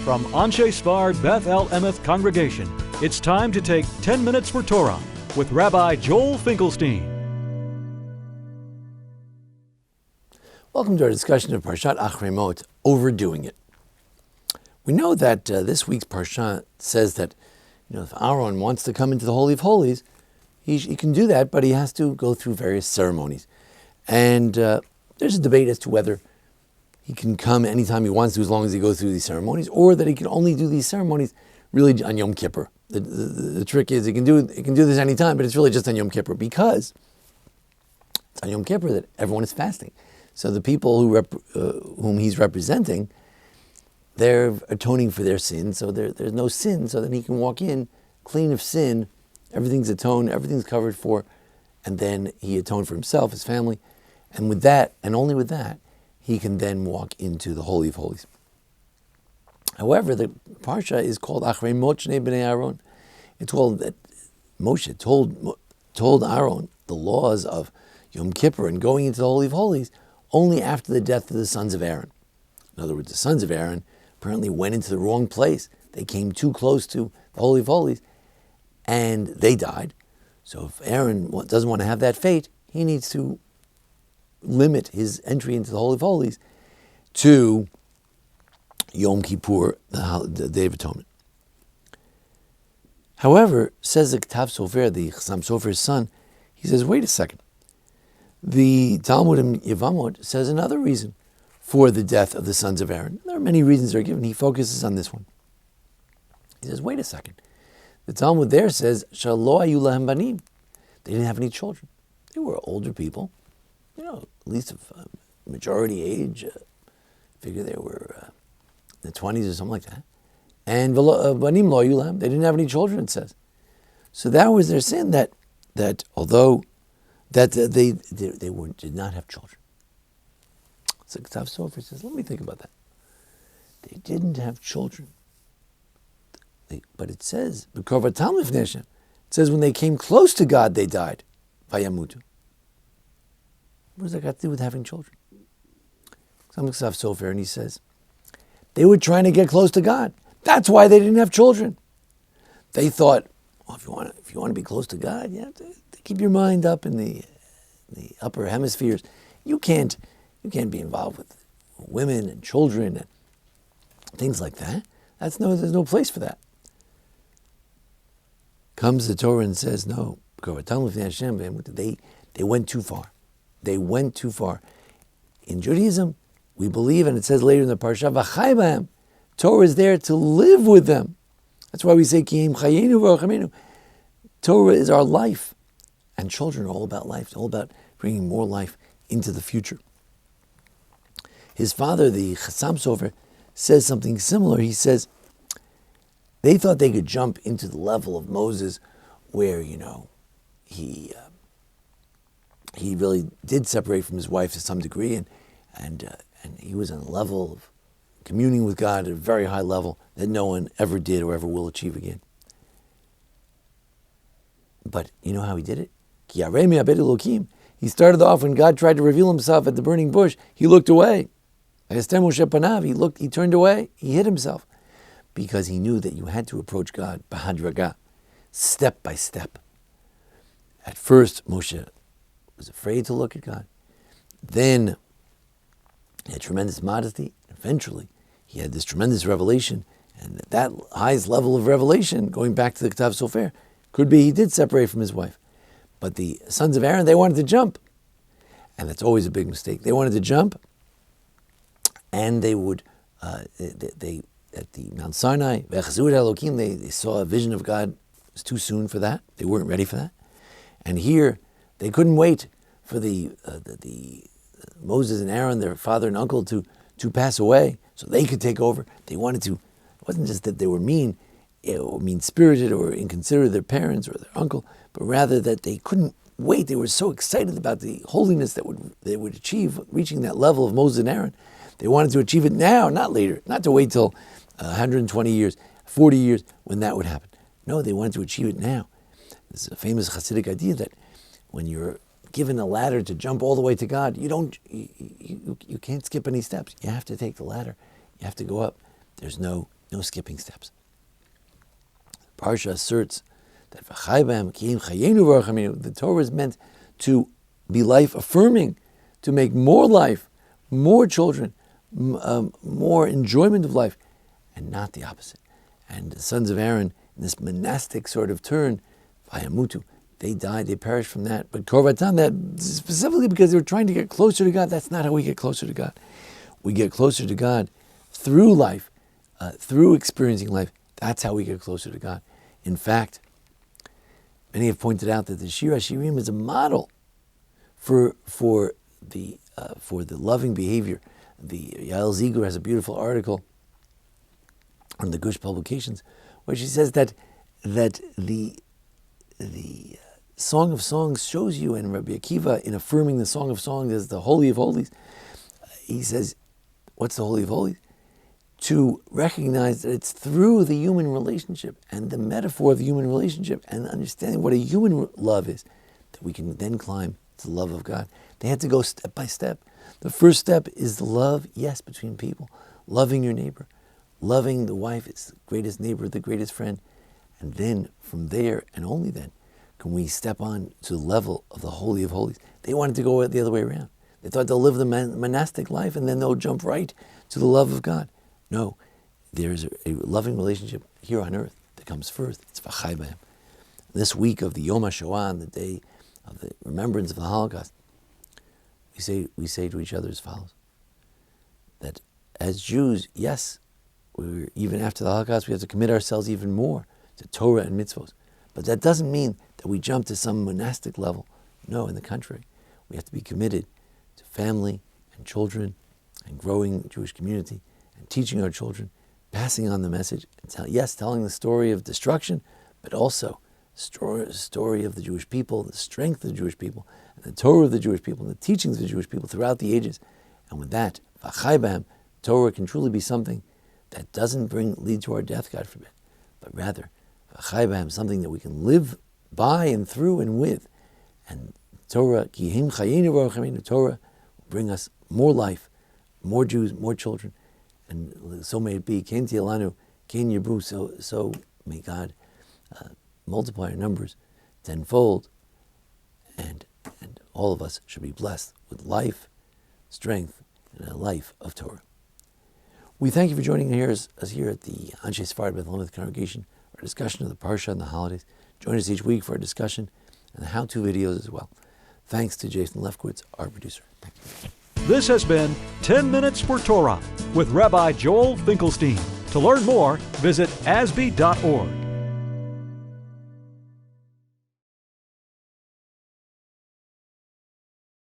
From Anshe Sfard Beth El Emeth Congregation, it's time to take 10 Minutes for Torah with Rabbi Joel Finkelstein. Welcome to our discussion of Parshat Acharei Mot, overdoing it. We know that this week's Parsha says that if Aaron wants to come into the Holy of Holies, he can do that, but he has to go through various ceremonies. And there's a debate as to whether he can come anytime he wants to as long as he goes through these ceremonies, or that he can only do these ceremonies really on Yom Kippur. The trick is he can do this anytime, but it's really just on Yom Kippur because it's on Yom Kippur that everyone is fasting. So the people whom he's representing, they're atoning for their sin, so there's no sin, so then he can walk in clean of sin, everything's atoned, everything's covered for, and then he atoned for himself, his family, and with that, and only with that, he can then walk into the Holy of Holies. However, the Parsha is called Acharei Mot Shnei Bnei Aaron. It's told that Moshe told Aaron the laws of Yom Kippur and going into the Holy of Holies only after the death of the sons of Aaron. In other words, the sons of Aaron apparently went into the wrong place. They came too close to the Holy of Holies, and they died. So if Aaron doesn't want to have that fate, he needs to limit his entry into the Holy of Holies to Yom Kippur, the Day of Atonement. However, says the Ktav Sofer, the Chassam Sofer's son, he says, wait a second. The Talmud in Yevamot says another reason for the death of the sons of Aaron. There are many reasons that are given. He focuses on this one. He says, wait a second. The Talmud there says, Shalo hayu lahem banim. They didn't have any children. They were older people, at least of majority age. Figure they were in the 20s or something like that. And banim lo hayu lahem. They didn't have any children, it says. So that was their sin, that although they did not have children. So Ktav Sofer says, let me think about that. They didn't have children. But it says, it says when they came close to God, they died. Vayamutu. What does that got to do with having children? Some Ktav Sofer, and he says, they were trying to get close to God. That's why they didn't have children. They thought, well, if you want to be close to God, you have to keep your mind up in the upper hemispheres. You can't be involved with women and children and things like that. There's no place for that. Comes the Torah and says, no, they went too far. They went too far. In Judaism, we believe, and it says later in the Parsha, V'chai b'hem, Torah is there to live with them. That's why we say, Ki hem chayenu v'rachamenu. Torah is our life. And children are all about life. It's all about bringing more life into the future. His father, the Chassam Sofer, says something similar. He says, they thought they could jump into the level of Moses where, he really did separate from his wife to some degree, and he was on a level of communing with God at a very high level that no one ever did or ever will achieve again. But you know how he did it? Acharei Mot. He started off when God tried to reveal himself at the burning bush. He looked away. He turned away. He hid himself because he knew that you had to approach God b'hadraga, step by step. At first, Moshe was afraid to look at God. Then he had tremendous modesty. Eventually, he had this tremendous revelation. And at that highest level of revelation, going back to the Ktav Sofer, could be he did separate from his wife. But the sons of Aaron, they wanted to jump. And that's always a big mistake. They wanted to jump, and they would, at the Mount Sinai, they saw a vision of God. It was too soon for that. They weren't ready for that. And here, they couldn't wait for the Moses and Aaron, their father and uncle, to pass away so they could take over. They wanted to. It wasn't just that they were mean-spirited or inconsiderate of their parents or their uncle, but rather that they couldn't wait. They were so excited about the holiness that they would achieve, reaching that level of Moses and Aaron. They wanted to achieve it now, not later, not to wait till 120 years, 40 years, when that would happen. No, they wanted to achieve it now. There's a famous Hasidic idea that when you're given a ladder to jump all the way to God, you can't skip any steps. You have to take the ladder. You have to go up. There's no No skipping steps. Parsha asserts that the Torah is meant to be life-affirming, to make more life, more children, more enjoyment of life, and not the opposite. And the sons of Aaron, in this monastic sort of turn, Vayamutu, they died, they perished from that. But Korvatan, that specifically because they were trying to get closer to God, that's not how we get closer to God. We get closer to God through life, through experiencing life. That's how we get closer to God. In fact, many have pointed out that the Shir HaShirim is a model for the loving behavior. The Yael Ziegler has a beautiful article on the Gush publications where she says that the Song of Songs shows you, and Rabbi Akiva, in affirming the Song of Songs as the Holy of Holies, he says, what's the Holy of Holies? To recognize that it's through the human relationship and the metaphor of the human relationship and understanding what a human love is that we can then climb to the love of God. They had to go step by step. The first step is the love, yes, between people. Loving your neighbor. Loving the wife, it's the greatest neighbor, the greatest friend. And then from there, and only then, can we step on to the level of the Holy of Holies. They wanted to go the other way around. They thought they'll live the monastic life and then they'll jump right to the love of God. No, there's a loving relationship here on earth that comes first. It's v'chai b'hem. This week of the Yom HaShoah, on the day of the remembrance of the Holocaust, we say to each other as follows, that as Jews, yes, even after the Holocaust, we have to commit ourselves even more to Torah and mitzvos. But that doesn't mean that we jump to some monastic level. No, in the contrary. We have to be committed to family and children and growing Jewish community and teaching our children, passing on the message, and telling the story of destruction, but also the story of the Jewish people, the strength of the Jewish people, and the Torah of the Jewish people, and the teachings of the Jewish people throughout the ages. And with that, v'chai b'hem, Torah can truly be something that doesn't lead to our death, God forbid, but rather, v'chai b'hem, something that we can live by and through and with. And Torah, ki him chayenu v'arachamenu, Torah will bring us more life, more Jews, more children, and so may it be. Ken tielanu, ken yirbu, so may God multiply our numbers tenfold, and all of us should be blessed with life, strength, and a life of Torah. We thank you for joining us here at the Anshe Sephardi Beth Elameth congregation, our discussion of the Parsha and the holidays. Join us each week for our discussion and the how-to videos as well. Thanks to Jason Lefkowitz, our producer. Thank you. This has been 10 Minutes for Torah with Rabbi Joel Finkelstein. To learn more, visit asb.org.